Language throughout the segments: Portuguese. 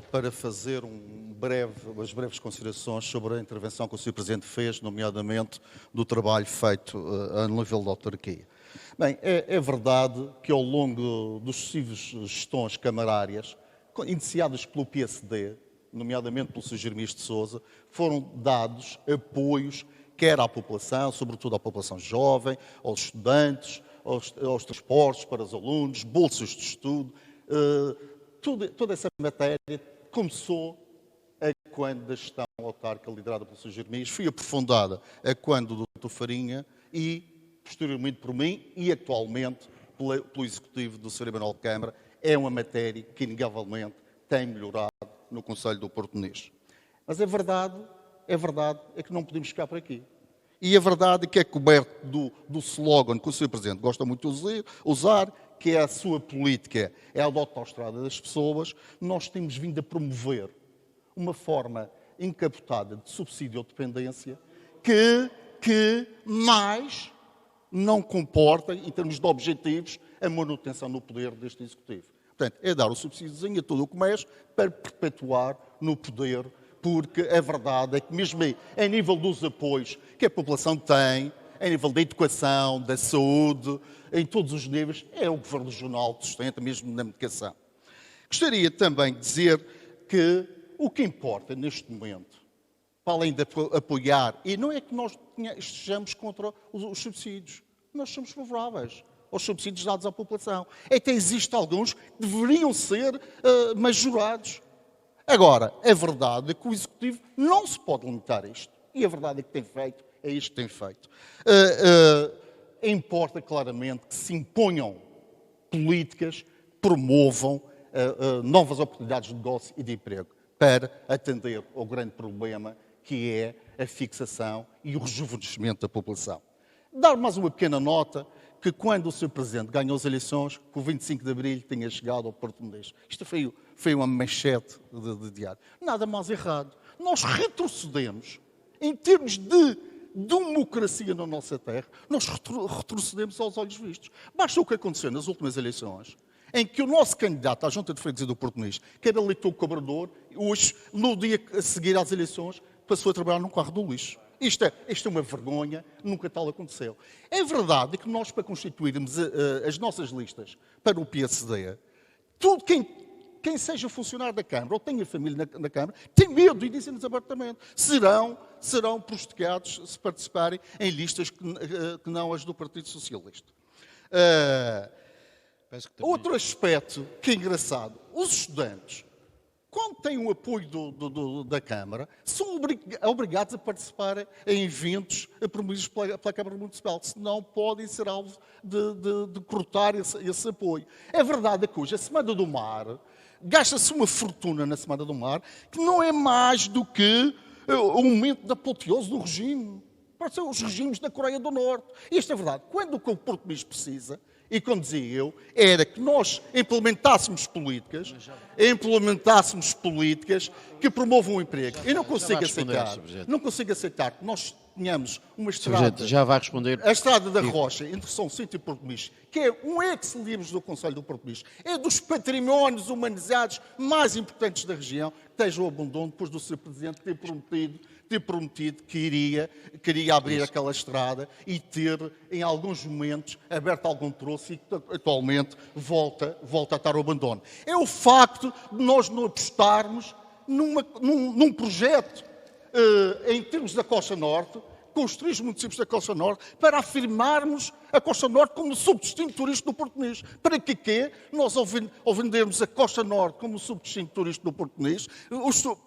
Para fazer umas breves considerações sobre a intervenção que o Sr. Presidente fez, nomeadamente do trabalho feito a nível da autarquia. Bem, é verdade que ao longo dos sucessivos gestões camarárias, iniciadas pelo PSD, nomeadamente pelo Sr. Jeremias de Sousa, foram dados apoios, quer à população, sobretudo à população jovem, aos estudantes, aos transportes para os alunos, bolsas de estudo. Toda essa matéria começou quando a gestão autárquica liderada pelo Sr. Jeremias foi aprofundada quando do Dr. Farinha e, posteriormente, por mim e atualmente pelo Executivo do Sr. Emanuel Câmara. É uma matéria que, inegavelmente, tem melhorado no Conselho do Portonês. Mas é verdade que não podemos ficar por aqui. E a verdade é que é coberto do slogan que o Sr. Presidente gosta muito de usar, que é a sua política, é a da autoestrada das pessoas. Nós temos vindo a promover uma forma encapotada de subsídio ou dependência que mais não comporta, em termos de objetivos, a manutenção no poder deste Executivo. Portanto, é dar o subsídiozinho a todo o comércio para perpetuar no poder, porque a verdade é que mesmo a nível dos apoios que a população tem, a nível da educação, da saúde, em todos os níveis, é o Governo Regional que sustenta, mesmo na medicação. Gostaria também de dizer que o que importa neste momento, para além de apoiar, e não é que nós estejamos contra os subsídios, nós somos favoráveis aos subsídios dados à população. Até existem alguns que deveriam ser majorados. Agora, a verdade é que o Executivo não se pode limitar a isto. E a verdade é que tem feito, é isto que tem feito. Importa claramente que se imponham políticas que promovam novas oportunidades de negócio e de emprego para atender ao grande problema que é a fixação e o rejuvenescimento da população. Dar mais uma pequena nota que quando o Sr. Presidente ganhou as eleições, que o 25 de Abril tenha chegado ao Portonês. Isto foi uma manchete de diário. Nada mais errado. Nós retrocedemos em termos de democracia na nossa terra, nós retrocedemos aos olhos vistos. Basta o que aconteceu nas últimas eleições, em que o nosso candidato à Junta de Freguesia do Portonês, que era eleitor cobrador, hoje, no dia a seguir às eleições, passou a trabalhar num carro do lixo. Isto é uma vergonha, nunca tal aconteceu. É verdade que nós, para constituirmos as nossas listas para o PSD, tudo quem seja funcionário da Câmara ou tenha família na Câmara, tem medo, e dizem-nos abertamente, serão prejudicados se participarem em listas que não as do Partido Socialista. Outro aspecto que é engraçado, os estudantes, quando têm o apoio da Câmara, são obrigados a participar em eventos promovidos pela Câmara Municipal, senão podem ser alvo de cortar esse apoio. É verdade que hoje a Semana do Mar, gasta-se uma fortuna na Semana do Mar, que não é mais do que o momento da apoteose do regime. Parecem os regimes da Coreia do Norte. E isto é verdade. Quando o que o português precisa, e como dizia eu, era que nós implementássemos políticas que promovam o emprego. Eu não consigo aceitar que nós tenhamos uma estrada... Já vai responder. A Estrada da Rocha, entre São Cinto e Portomix, que é um ex-libris do Conselho do Portomix, é dos patrimónios humanizados mais importantes da região, que esteja o abandono depois do Sr. Presidente ter prometido que queria abrir aquela estrada e ter, em alguns momentos, aberto algum troço e que atualmente volta a estar o abandono. É o facto de nós não apostarmos num projeto em termos da Costa Norte, com os 3 municípios da Costa Norte, para afirmarmos a Costa Norte como subdestino turístico do Portonês. Para que nós, ao vendermos a Costa Norte como subdestino turístico do Portonês,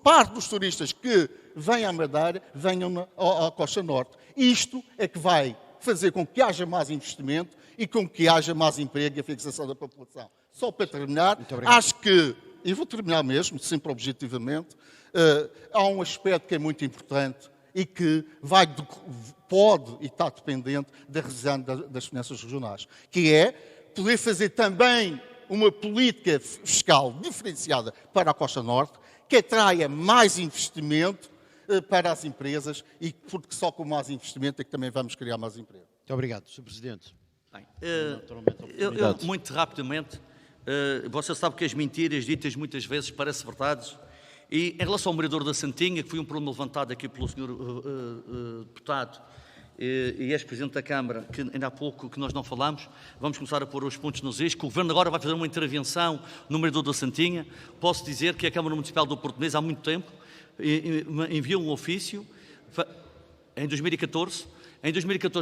parte dos turistas que vêm à Madeira venham à Costa Norte. Isto é que vai fazer com que haja mais investimento e com que haja mais emprego e a fixação da população. Só para terminar, acho que, e vou terminar mesmo, sempre objetivamente, há um aspecto que é muito importante e que pode e está dependente da revisão das finanças regionais, que é poder fazer também uma política fiscal diferenciada para a Costa Norte, que atraia mais investimento para as empresas e porque só com mais investimento é que também vamos criar mais emprego. Muito obrigado, Sr. Presidente. Bem, eu, muito rapidamente, Você sabe que as mentiras ditas muitas vezes parecem verdades. E em relação ao morador da Santinha, que foi um problema levantado aqui pelo senhor deputado e ex-presidente da Câmara, que ainda há pouco que nós não falamos, vamos começar a pôr os pontos nos is, que o Governo agora vai fazer uma intervenção no morador da Santinha. Posso dizer que a Câmara Municipal do Portonês, há muito tempo, enviou um ofício, em 2014,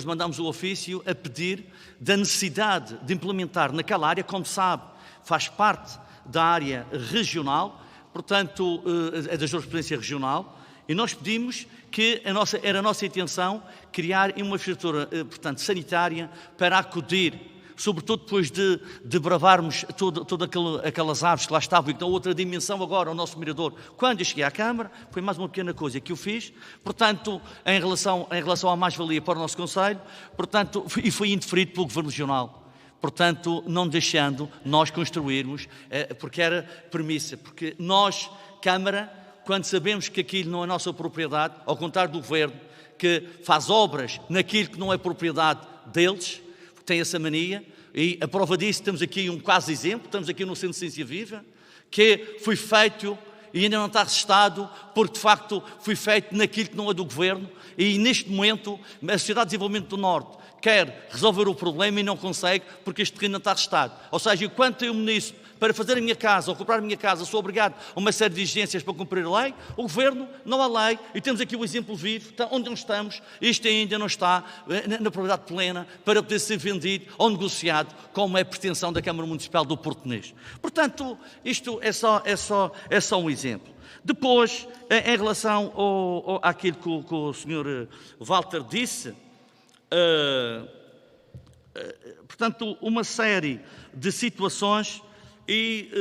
mandámos o ofício a pedir da necessidade de implementar naquela área, como sabe, faz parte da área regional, portanto, é da jurisprudência regional, e nós pedimos que era a nossa intenção criar uma infraestrutura, portanto, sanitária para acudir, sobretudo depois de bravarmos todas aquelas aves que lá estavam e que dão outra dimensão agora ao nosso mirador. Quando eu cheguei à Câmara, foi mais uma pequena coisa que eu fiz, portanto, em relação à mais-valia para o nosso Conselho, portanto, e foi indeferido pelo Governo Regional. Portanto, não deixando nós construirmos, porque era premissa, porque nós, Câmara, quando sabemos que aquilo não é nossa propriedade, ao contrário do Governo, que faz obras naquilo que não é propriedade deles, tem essa mania, e a prova disso, temos aqui um quase exemplo, estamos aqui no Centro de Ciência Viva, que foi feito e ainda não está registado, porque de facto foi feito naquilo que não é do Governo, e neste momento a Sociedade de Desenvolvimento do Norte quer resolver o problema e não consegue, porque este terreno não está registado. Ou seja, enquanto eu município, para fazer a minha casa ou comprar a minha casa, sou obrigado a uma série de exigências para cumprir a lei, o Governo não há lei, e temos aqui o exemplo vivo, onde nós estamos, isto ainda não está na propriedade plena para poder ser vendido ou negociado, como é a pretensão da Câmara Municipal do Portonês. Portanto, isto é só um exemplo. Depois, em relação àquilo que o Sr. Walter disse, portanto, uma série de situações e,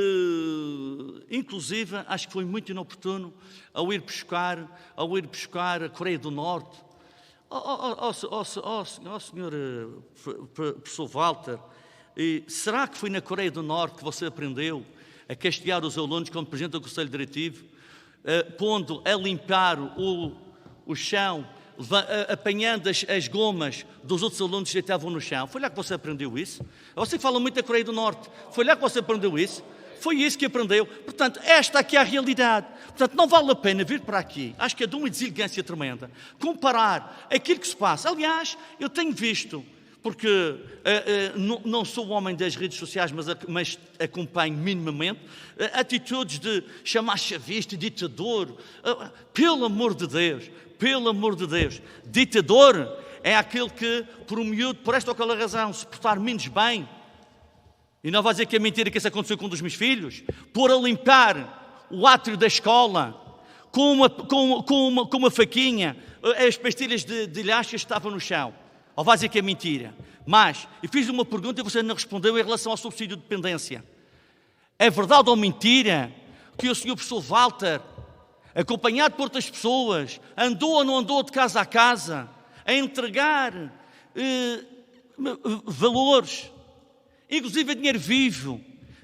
inclusive, acho que foi muito inoportuno ao ir buscar a Coreia do Norte. Senhor professor Walter, será que foi na Coreia do Norte que você aprendeu a castigar os alunos como Presidente do Conselho Diretivo, pondo a limpar o chão, apanhando as gomas dos outros alunos que estavam no chão? Foi lá que você aprendeu isso? Você que fala muito da Coreia do Norte, foi lá que você aprendeu isso? Foi isso que aprendeu. Portanto, esta aqui é a realidade. Portanto, não vale a pena vir para aqui, acho que é de uma deselegância tremenda, comparar aquilo que se passa. Aliás, eu tenho visto, porque não sou o homem das redes sociais, mas acompanho minimamente, atitudes de chamar chavista, ditador. Pelo amor de Deus, ditador é aquele que, por um miúdo, por esta ou aquela razão, se portar menos bem, e não vai dizer que é mentira que isso aconteceu com um dos meus filhos, pôr a limpar o átrio da escola com uma faquinha as pastilhas de lhaxas que estavam no chão. Ou vai dizer que é mentira. Mas, eu fiz uma pergunta e você não respondeu em relação ao subsídio de dependência. É verdade ou mentira que o senhor professor Walter, acompanhado por outras pessoas, andou ou não andou de casa a casa a entregar valores, inclusive dinheiro vivo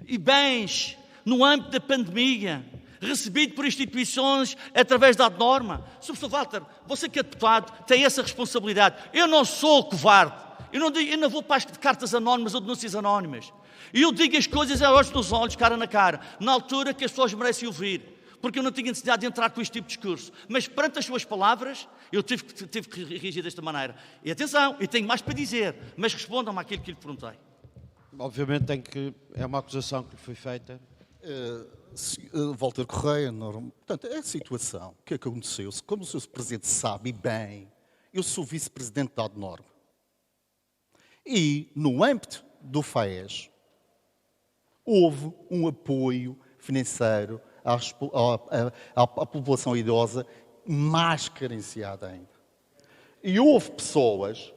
e bens, no âmbito da pandemia, recebido por instituições através da norma? Sr. Professor Walter, você que é deputado tem essa responsabilidade. Eu não sou covarde, eu não vou para as cartas anónimas ou denúncias anónimas. E eu digo as coisas a olhos nos olhos, cara na cara, na altura que as pessoas merecem ouvir, porque eu não tinha necessidade de entrar com este tipo de discurso. Mas perante as suas palavras, eu tive que reagir desta maneira. E atenção, eu tenho mais para dizer, mas respondam-me àquilo que lhe perguntei. Obviamente é uma acusação que lhe foi feita. Walter Correia, portanto, é a situação que aconteceu. Como o Sr. Presidente sabe bem, eu sou Vice-Presidente da ADNORMA. E, no âmbito do FAES, houve um apoio financeiro à população idosa mais carenciada ainda. E houve pessoas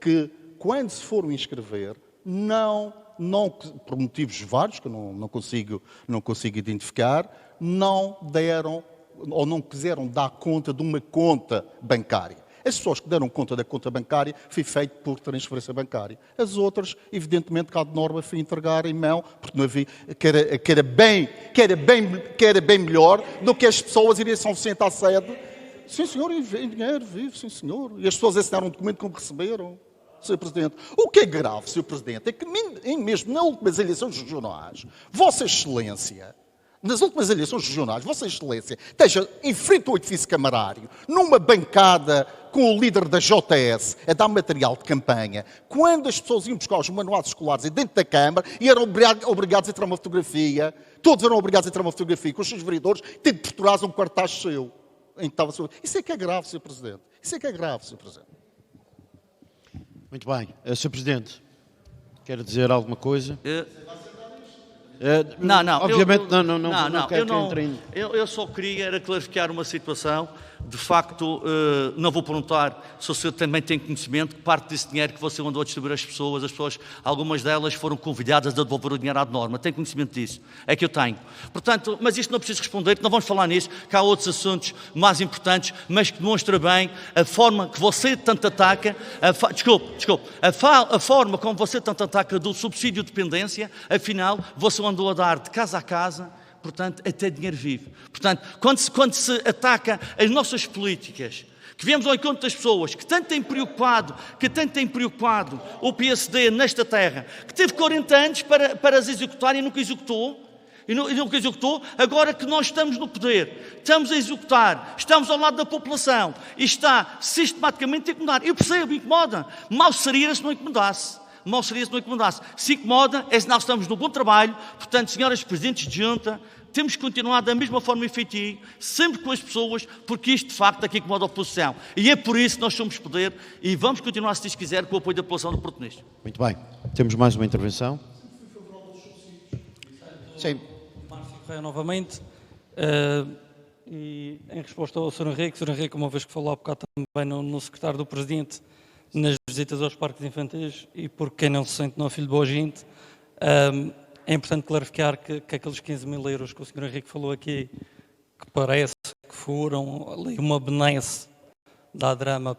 que, quando se foram inscrever, não por motivos vários, que eu não consigo identificar, não deram ou não quiseram dar conta de uma conta bancária. As pessoas que deram conta da conta bancária foi feito por transferência bancária. As outras, evidentemente, que a norma foi entregar em mão, porque não havia, que era bem melhor do que as pessoas irem São Vicente à sede. Sim, senhor, em dinheiro vivo, sim, senhor. E as pessoas assinaram um documento como receberam. Sr. Presidente. O que é grave, Sr. Presidente, é que mesmo nas últimas eleições regionais, Vossa Excelência, nas últimas eleições regionais, Vossa Excelência esteja em frente ao edifício camarário, numa bancada com o líder da JS, a dar material de campanha, quando as pessoas iam buscar os manuais escolares dentro da Câmara e eram obrigados a tirar uma fotografia, todos eram obrigados a tirar uma fotografia com os seus vereadores, tendo por trás um cartaz seu. Isso é que é grave, Sr. Presidente. Isso é que é grave, Sr. Presidente. Muito bem. Sr. Presidente, quer dizer alguma coisa? Não. Obviamente não quero que entre em... Eu só queria era clarificar uma situação. De facto, não vou perguntar se o senhor também tem conhecimento que parte desse dinheiro que você andou a distribuir às pessoas, algumas delas foram convidadas a devolver o dinheiro à norma. Tem conhecimento disso? É que eu tenho. Portanto, mas isto não preciso responder, não vamos falar nisso, que há outros assuntos mais importantes, mas que demonstra bem a forma que você tanto ataca, a forma como você tanto ataca do subsídio de dependência, afinal, você andou a dar de casa a casa, portanto, até dinheiro vivo. Portanto, quando se ataca as nossas políticas, que viemos ao encontro das pessoas, que tanto têm preocupado o PSD nesta terra, que teve 40 anos para as executar e nunca executou, agora que nós estamos no poder, estamos a executar, estamos ao lado da população e está sistematicamente a incomodar. Eu percebo, incomoda. Mal seria se não incomodasse. Se incomoda, é sinal que estamos no bom trabalho. Portanto, senhoras Presidentes de Junta, temos que continuar da mesma forma efetiva, sempre com as pessoas, porque isto, de facto, aqui incomoda a oposição. E é por isso que nós somos poder e vamos continuar, se Deus quiser, com o apoio da população do Porto Nisto. Muito bem. Temos mais uma intervenção. Sim. Márcio Correia novamente. E em resposta ao Sr. Henrique, uma vez que falou há bocado também no secretário do Presidente, nas visitas aos parques infantis, e por quem não se sente não é filho de boa gente, é importante clarificar que aqueles 15 mil euros que o Sr. Henrique falou aqui, que parece que foram ali uma benesse da ADRAMA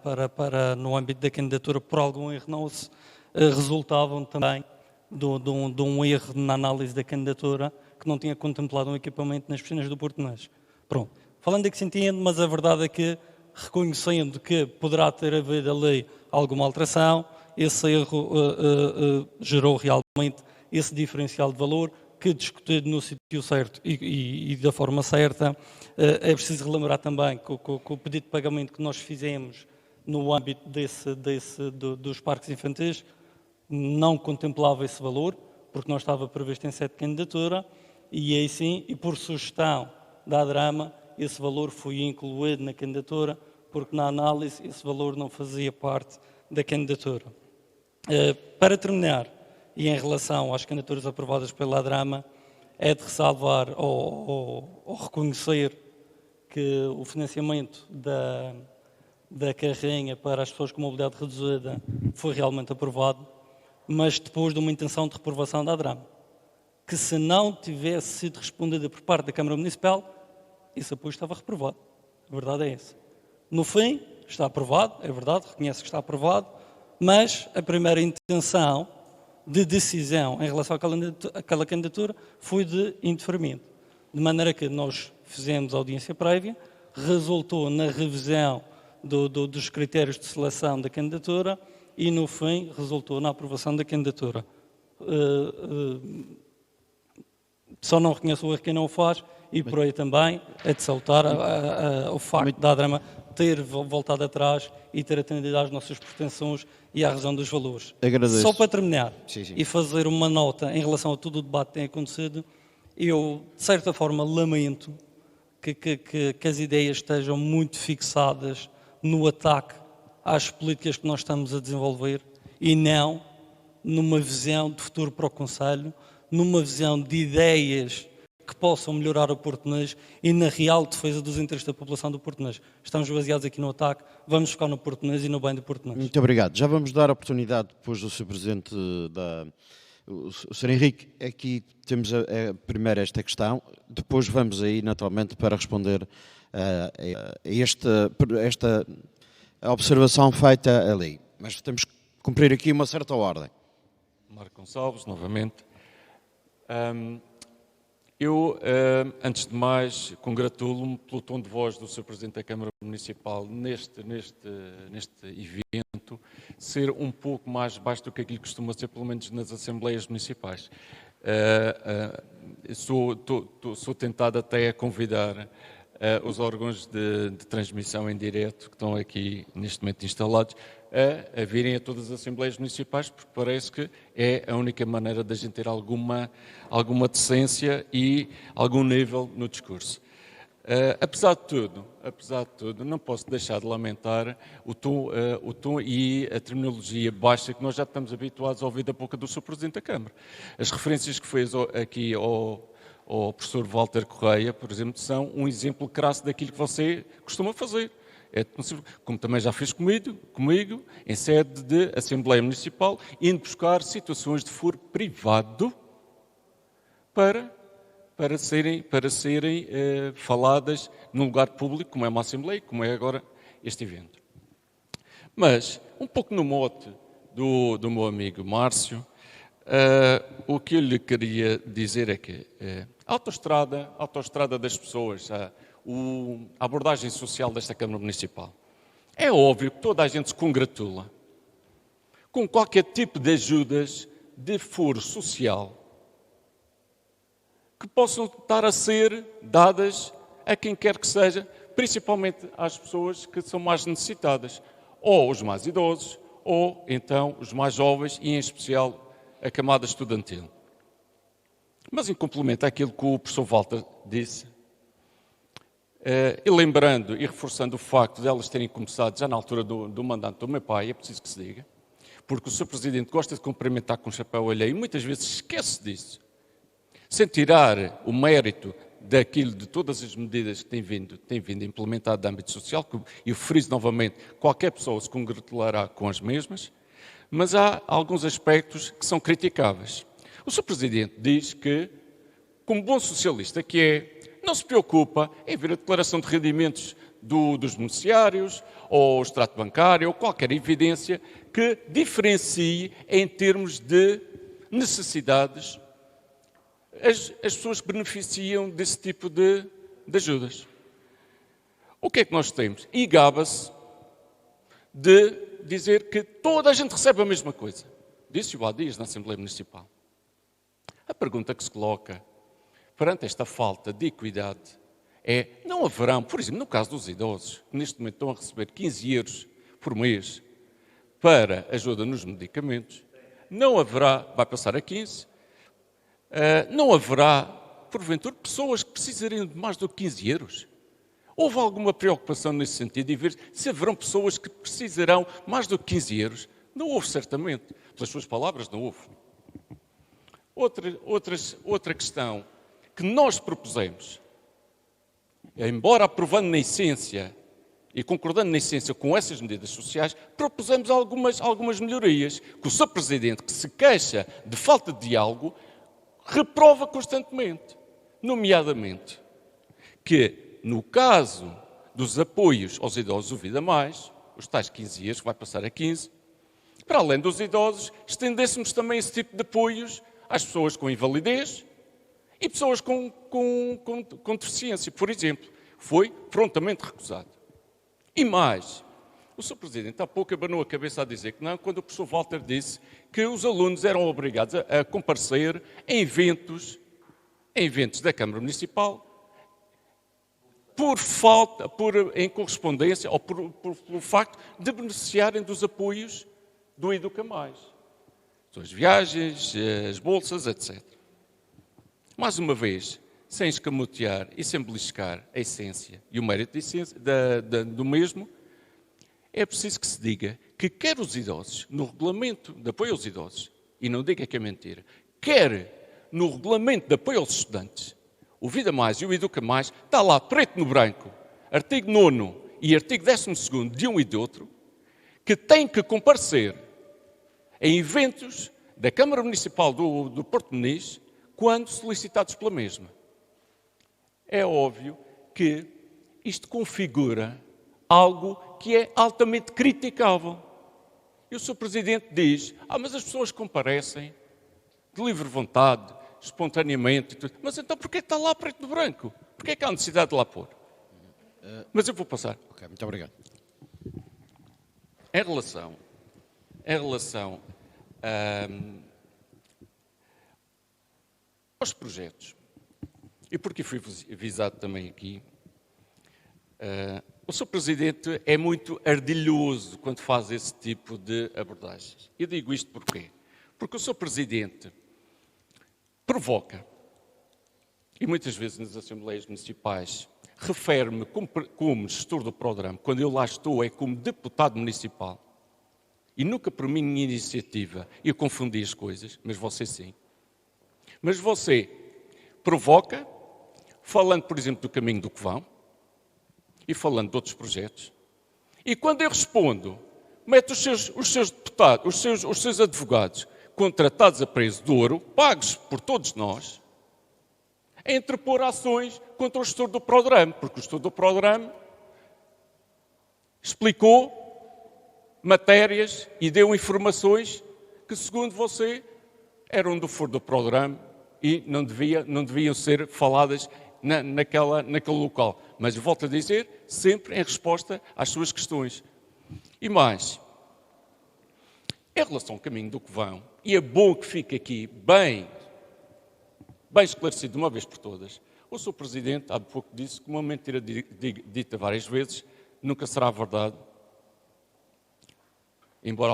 no âmbito da candidatura, por algum erro não se resultavam também de um erro na análise da candidatura, que não tinha contemplado um equipamento nas piscinas do Porto Nisto. Pronto. Falando aqui se entende, mas a verdade é que, reconhecendo que poderá ter havido ali alguma alteração, esse erro gerou realmente esse diferencial de valor que, discutido no sítio certo e da forma certa, é preciso relembrar também que o pedido de pagamento que nós fizemos no âmbito dos parques infantis não contemplava esse valor, porque não estava previsto em sede de candidatura, e aí sim, e por sugestão da ADRAMA, esse valor foi incluído na candidatura, porque na análise esse valor não fazia parte da candidatura. Para terminar, e em relação às candidaturas aprovadas pela ADRAMA, é de ressalvar ou reconhecer que o financiamento da carrinha para as pessoas com mobilidade reduzida foi realmente aprovado, mas depois de uma intenção de reprovação da ADRAMA, que se não tivesse sido respondida por parte da Câmara Municipal, esse apoio estava reprovado. A verdade é essa. No fim, está aprovado, é verdade, reconhece que está aprovado, mas a primeira intenção de decisão em relação àquela candidatura foi de indeferimento. De maneira que nós fizemos audiência prévia, resultou na revisão dos critérios de seleção da candidatura e, no fim, resultou na aprovação da candidatura. Só não reconheço o erro quem não o faz, e por aí também é de salutar o facto da ADRAMA ter voltado atrás e ter atendido às nossas pretensões e à razão dos valores. Agradeço. Só para terminar Sim. E fazer uma nota em relação a todo o debate que tem acontecido, eu, de certa forma, lamento que as ideias estejam muito fixadas no ataque às políticas que nós estamos a desenvolver e não numa visão de futuro para o Conselho, numa visão de ideias que possam melhorar o Portonês e na real defesa dos interesses da população do Portonês. Estamos baseados aqui no ataque, vamos focar no Portonês e no bem do Portonês. Muito obrigado. Já vamos dar a oportunidade, depois do Sr. Presidente, o Sr. Henrique, aqui temos primeiro esta questão, depois vamos aí, naturalmente, para responder a esta observação feita ali. Mas temos que cumprir aqui uma certa ordem. Marco Gonçalves, novamente. Eu, antes de mais, congratulo-me pelo tom de voz do Sr. Presidente da Câmara Municipal neste evento orçamento ser um pouco mais baixo do que aquilo que costuma ser, pelo menos nas Assembleias Municipais. Sou tentado até a convidar os órgãos de transmissão em direto que estão aqui neste momento instalados a virem a todas as Assembleias Municipais, porque parece que é a única maneira da gente ter alguma decência e algum nível no discurso. Apesar de tudo, não posso deixar de lamentar o tom e a terminologia baixa que nós já estamos habituados a ouvir da boca do Sr. Presidente da Câmara. As referências que fez aqui ao professor Walter Correia, por exemplo, são um exemplo crasso daquilo que você costuma fazer. Como também já fez comigo, em sede de Assembleia Municipal, indo buscar situações de foro privado para serem faladas num lugar público, como é uma Assembleia, como é agora este evento. Mas, um pouco no mote do meu amigo Márcio, o que eu lhe queria dizer é que a autoestrada das pessoas, a abordagem social desta Câmara Municipal, é óbvio que toda a gente se congratula com qualquer tipo de ajudas de foro social que possam estar a ser dadas a quem quer que seja, principalmente às pessoas que são mais necessitadas, ou os mais idosos, ou então os mais jovens e, em especial, a camada estudantil. Mas, em complemento àquilo que o professor Walter disse, e lembrando e reforçando o facto de elas terem começado já na altura do mandato do meu pai, é preciso que se diga, porque o Sr. Presidente gosta de cumprimentar com o chapéu alheio e muitas vezes esquece disso, sem tirar o mérito daquilo de todas as medidas que tem vindo a implementar de âmbito social, e eu friso novamente, qualquer pessoa se congratulará com as mesmas, mas há alguns aspectos que são criticáveis. O Sr. Presidente diz que, como bom socialista que é, não se preocupa em ver a declaração de rendimentos dos beneficiários, ou o extrato bancário, ou qualquer evidência que diferencie em termos de necessidades as pessoas que beneficiam desse tipo de ajudas. O que é que nós temos? E gaba-se de dizer que toda a gente recebe a mesma coisa. Disse-o há dias na Assembleia Municipal. A pergunta que se coloca perante esta falta de equidade é: não haverão, por exemplo, no caso dos idosos, que neste momento estão a receber 15 euros por mês para ajuda nos medicamentos, não haverá, vai passar a 15, não haverá, porventura, pessoas que precisariam de mais do que 15 euros? Houve alguma preocupação nesse sentido e ver se haverão pessoas que precisarão mais do que 15 euros? Não houve, certamente. Pelas suas palavras, não houve. Outra questão que nós propusemos, embora aprovando na essência e concordando na essência com essas medidas sociais, propusemos algumas melhorias que o Sr. Presidente, que se queixa de falta de diálogo, reprova constantemente. Nomeadamente que, no caso dos apoios aos idosos, o Vida Mais, os tais 15 dias, que vai passar a 15, para além dos idosos, estendêssemos também esse tipo de apoios às pessoas com invalidez e pessoas com deficiência, por exemplo. Foi prontamente recusado. E mais, o Sr. Presidente há pouco abanou a cabeça a dizer que não, quando o professor Walter disse que os alunos eram obrigados a comparecer em eventos da Câmara Municipal em correspondência ou pelo facto de beneficiarem dos apoios do Educa Mais. As viagens, as bolsas, etc. Mais uma vez, sem escamotear e sem beliscar a essência e o mérito do mesmo, é preciso que se diga que quer os idosos, no regulamento de apoio aos idosos, e não diga que é mentira, quer no regulamento de apoio aos estudantes, o Vida Mais e o Educa Mais, está lá preto no branco, artigo 9º e artigo 12º de um e de outro, que têm que comparecer em eventos da Câmara Municipal do Porto Moniz quando solicitados pela mesma. É óbvio que isto configura algo que é altamente criticável. E o Sr. Presidente diz: mas as pessoas comparecem de livre vontade, espontaneamente, e tudo. Mas então porquê está lá preto no branco? Porquê é que há necessidade de lá pôr? Mas eu vou passar. Ok, muito obrigado. Em relação em relação aos projetos, e porque fui avisado também aqui, o Sr. Presidente é muito ardilhoso quando faz esse tipo de abordagens. Eu digo isto porquê? Porque o Sr. Presidente provoca, e muitas vezes nas Assembleias Municipais, refere-me como gestor do programa, quando eu lá estou é como deputado municipal, e nunca por minha iniciativa eu confundi as coisas, mas você sim. Mas você provoca, falando, por exemplo, do Caminho do Covão, e falando de outros projetos, e quando eu respondo, mete os seus deputados, os seus advogados, contratados a preço de ouro, pagos por todos nós, a interpor ações contra o gestor do programa, porque o gestor do programa explicou matérias e deu informações que, segundo você, eram do foro do programa e não deviam ser faladas naquele local. Mas volto a dizer, sempre em resposta às suas questões. E mais, em relação ao Caminho do Covão, e é bom que fique aqui bem esclarecido de uma vez por todas, o Sr. Presidente há pouco disse que uma mentira dita várias vezes nunca será verdade, embora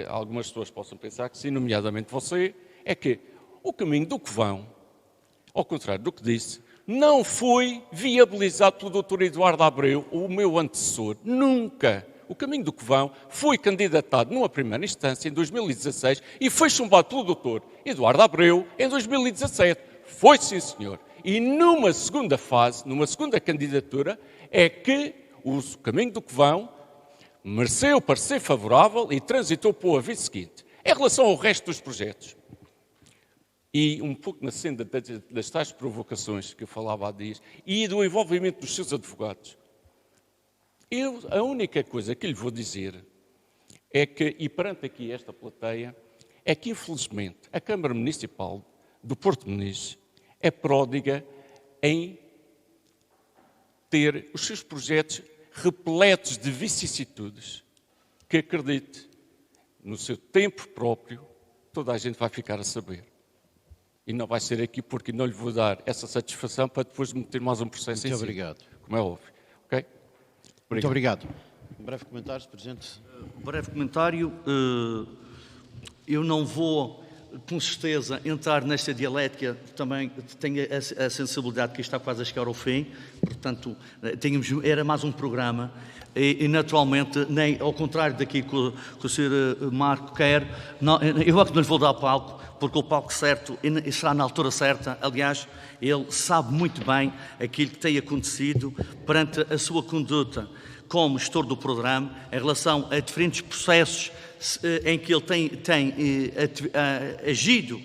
algumas pessoas possam pensar que sim, nomeadamente você, é que o Caminho do Covão, ao contrário do que disse, não foi viabilizado pelo Dr. Eduardo Abreu, o meu antecessor, nunca. O Caminho do Covão foi candidatado numa primeira instância em 2016 e foi chumbado pelo Dr. Eduardo Abreu em 2017. Foi, sim, senhor. E numa segunda fase, numa segunda candidatura, é que o Caminho do Covão mereceu parecer favorável e transitou para o aviso seguinte. Em relação ao resto dos projetos, e um pouco na senda das tais provocações que eu falava há dias, e do envolvimento dos seus advogados, a única coisa que lhe vou dizer é que, e perante aqui esta plateia, é que infelizmente a Câmara Municipal do Porto de Moniz é pródiga em ter os seus projetos repletos de vicissitudes que, acredite, no seu tempo próprio, toda a gente vai ficar a saber. E não vai ser aqui porque não lhe vou dar essa satisfação para depois meter mais um processo em cima. Muito obrigado. Como é óbvio. Ok? Muito obrigado. Um breve comentário, Sr. Presidente. Um breve comentário. Eu não vou, com certeza, entrar nesta dialética. Também tenho a sensibilidade que está quase a chegar ao fim. Portanto, era mais um programa. E naturalmente, nem ao contrário daquilo que o Sr. Marco quer, eu é que não lhe vou dar palco, porque o palco certo será na altura certa. Aliás, ele sabe muito bem aquilo que tem acontecido perante a sua conduta como gestor do programa em relação a diferentes processos em que ele tem agido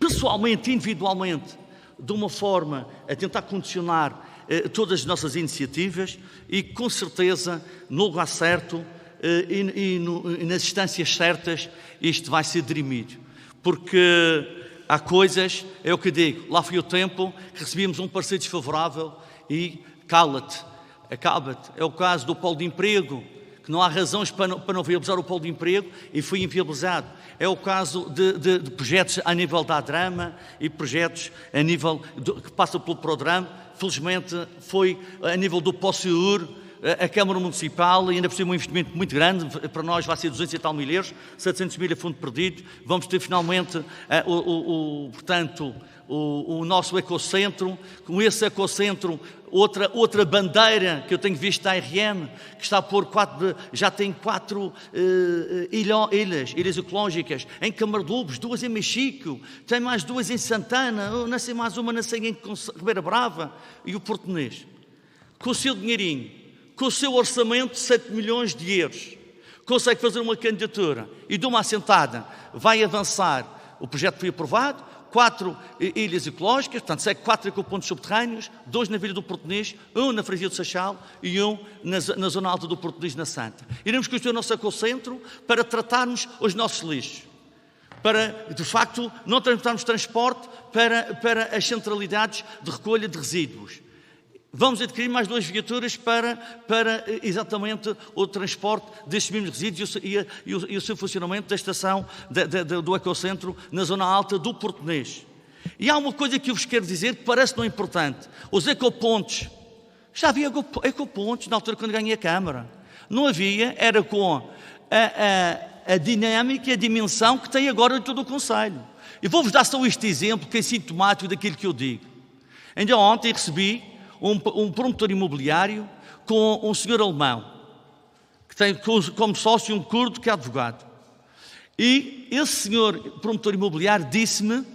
pessoalmente, individualmente, de uma forma a tentar condicionar todas as nossas iniciativas e, com certeza, no lugar certo e nas instâncias certas, isto vai ser dirimido. Porque há coisas, é o que digo, lá foi o tempo que recebíamos um parecer desfavorável e cala-te, acaba-te. É o caso do polo de emprego, que não há razões para não viabilizar o polo de emprego e foi inviabilizado. É o caso de projetos a nível da ADRAMA e projetos a nível que passam pelo programa. Felizmente foi a nível do POSSEUR, a Câmara Municipal, e ainda por cima um investimento muito grande, para nós vai ser 200 e tal mil euros, 700 mil a fundo perdido. Vamos ter finalmente, portanto, o nosso ecocentro. Com esse ecocentro, outra bandeira que eu tenho visto da RM, que está a pôr já tem 4 ilhas ecológicas em Camarlubos, 2 em Mexico, tem mais 2 em Santana, não sei mais uma, não sei em Ribeira Brava, e o Portonês. Com o seu dinheirinho, com o seu orçamento de 7 milhões de euros, consegue fazer uma candidatura e de uma assentada vai avançar. O projeto foi aprovado, 4 ilhas ecológicas, portanto, segue 4 ecopontos subterrâneos, 2 na Vila do Portonês, 1 na Freguesia do Seixal e 1 na zona alta do Portonês, na Santa. Iremos construir o nosso ecocentro para tratarmos os nossos lixos, para, de facto, não transportarmos transporte para as centralidades de recolha de resíduos. Vamos adquirir mais 2 viaturas para exatamente o transporte destes mesmos resíduos e o seu funcionamento da estação do Ecocentro na zona alta do Portonês. E há uma coisa que eu vos quero dizer que parece não importante. Os ecopontos. Já havia ecopontos na altura quando ganhei a Câmara. Não havia, era com a dinâmica e a dimensão que tem agora em todo o Conselho. E vou-vos dar só este exemplo que é sintomático daquilo que eu digo. Ainda ontem recebi um promotor imobiliário com um senhor alemão, que tem como sócio um curdo que é advogado. E esse senhor promotor imobiliário disse-me,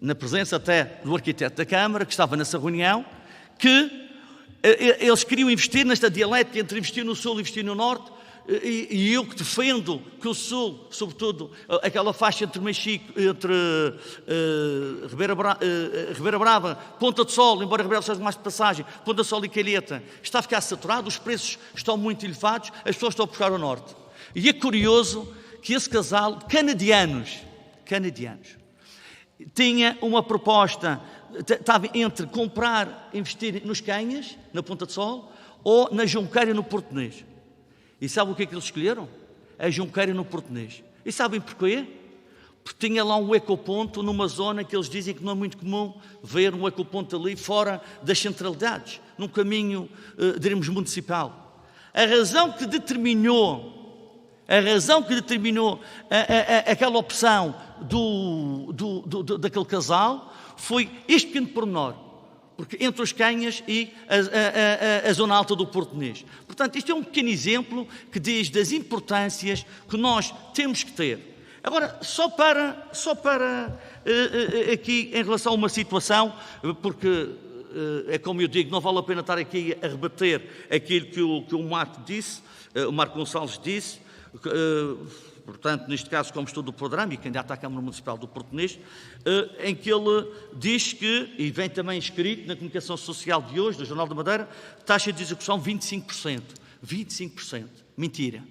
na presença até do arquiteto da Câmara, que estava nessa reunião, que eles queriam investir nesta dialética entre investir no Sul e investir no Norte, e eu que defendo que o Sul, sobretudo aquela faixa entre Mexico, entre Ribeira Brava, Ponta de Sol, embora Ribeira seja mais de passagem, Ponta de Sol e Calheta, está a ficar saturado, os preços estão muito elevados, as pessoas estão a puxar ao Norte. E é curioso que esse casal, canadianos, tinha uma proposta, estava entre comprar, investir nos Canhas, na Ponta de Sol, ou na Junqueira, no Portonês. E sabe o que é que eles escolheram? A Junqueira, no Portonês. E sabem porquê? Porque tinha lá um ecoponto numa zona que eles dizem que não é muito comum ver um ecoponto ali fora das centralidades, num caminho, diremos, municipal. A razão que determinou aquela opção daquele casal foi este pequeno pormenor, porque entre os Canhas e a zona alta do Portonês. Portanto, isto é um pequeno exemplo que diz das importâncias que nós temos que ter. Agora, só para aqui, em relação a uma situação, porque é como eu digo, não vale a pena estar aqui a rebater aquilo que o Marco disse, o Marco Gonçalves disse, portanto, neste caso, como estudo do programa e candidato à Câmara Municipal do Portonês, em que ele diz que, e vem também escrito na comunicação social de hoje, do Jornal da Madeira, taxa de execução 25%. 25%. Mentira.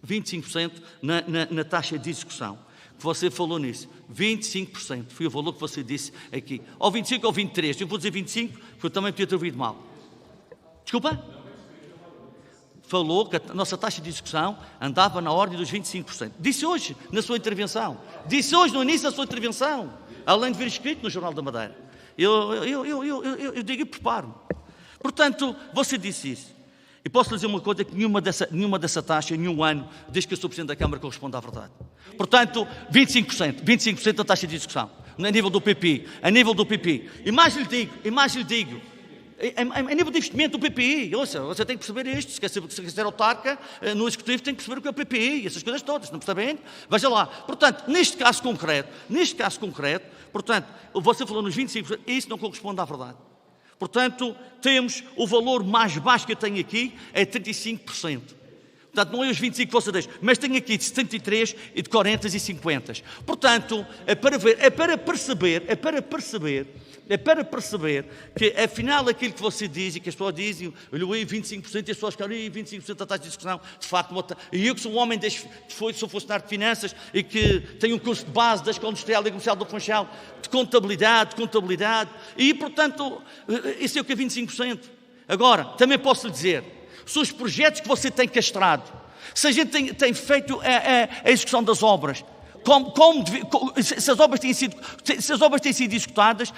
25% na taxa de execução. Você falou nisso. 25%. Foi o valor que você disse aqui. Ou 25 ou 23. Eu vou dizer 25, porque eu também podia ter ouvido mal. Desculpa? Falou que a nossa taxa de execução andava na ordem dos 25%. Disse hoje, na sua intervenção. Disse hoje, no início da sua intervenção. Além de ver escrito no Jornal da Madeira. Eu digo e preparo-me. Portanto, você disse isso. E posso lhe dizer uma coisa, que nenhuma dessa taxa, em nenhum ano, desde que eu sou Presidente da Câmara, corresponde à verdade. Portanto, 25% da taxa de execução. A nível do PPI. A nível do PPI. E mais lhe digo, a nível de investimento do PPI, ouça, você tem que perceber isto, se quer ser autarca, no Executivo tem que perceber o que é o PPI, essas coisas todas, não percebem? Veja lá. Portanto, neste caso concreto, portanto, você falou nos 25%, isso não corresponde à verdade. Portanto, temos o valor mais baixo que eu tenho aqui, é 35%. Portanto, não é os 25 que você deixa, mas tenho aqui de 73 e de 40 e 50. Portanto, é para perceber que, afinal, aquilo que você diz e que as pessoas dizem, olha, 25% e as pessoas querem 25% da taxa de discussão, de facto, e eu que sou um homem, sou funcionário de finanças e que tenho um curso de base da Escola Industrial e Comercial do Funchal, de contabilidade, e, portanto, isso é o que é 25%. Agora, também posso lhe dizer, se os projetos que você tem castrado, se a gente tem feito a execução das obras, se as obras têm sido executadas,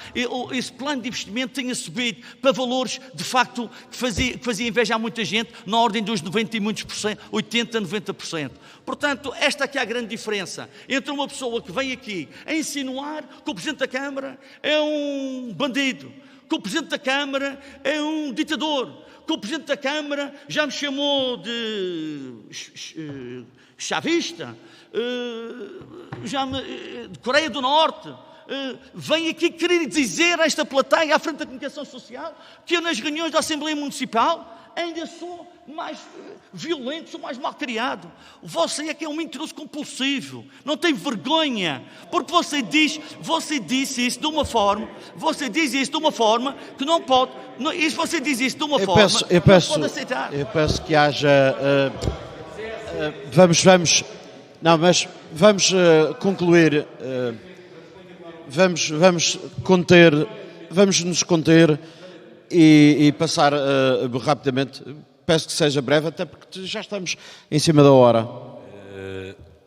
esse plano de investimento tenha subido para valores, de facto, que fazia inveja a muita gente, na ordem dos 90 e muitos por cento, 80, 90%. Portanto, esta aqui é a grande diferença entre uma pessoa que vem aqui a insinuar que o Presidente da Câmara é um bandido, que o Presidente da Câmara é um ditador, que o Presidente da Câmara já me chamou de chavista, de Coreia do Norte, vem aqui querer dizer a esta plateia, à frente da comunicação social, que eu nas reuniões da Assembleia Municipal ainda sou mais violento, sou mais malcriado. Você é que é um mentiroso compulsivo, não tem vergonha, porque você diz isso de uma forma, que não pode, você diz isso de uma forma que não pode aceitar. Eu peço que haja... Vamos concluir, vamos vamos nos conter e passar rapidamente. Peço que seja breve, até porque já estamos em cima da hora.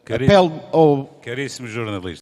Apelo ao... Caríssimos jornalistas.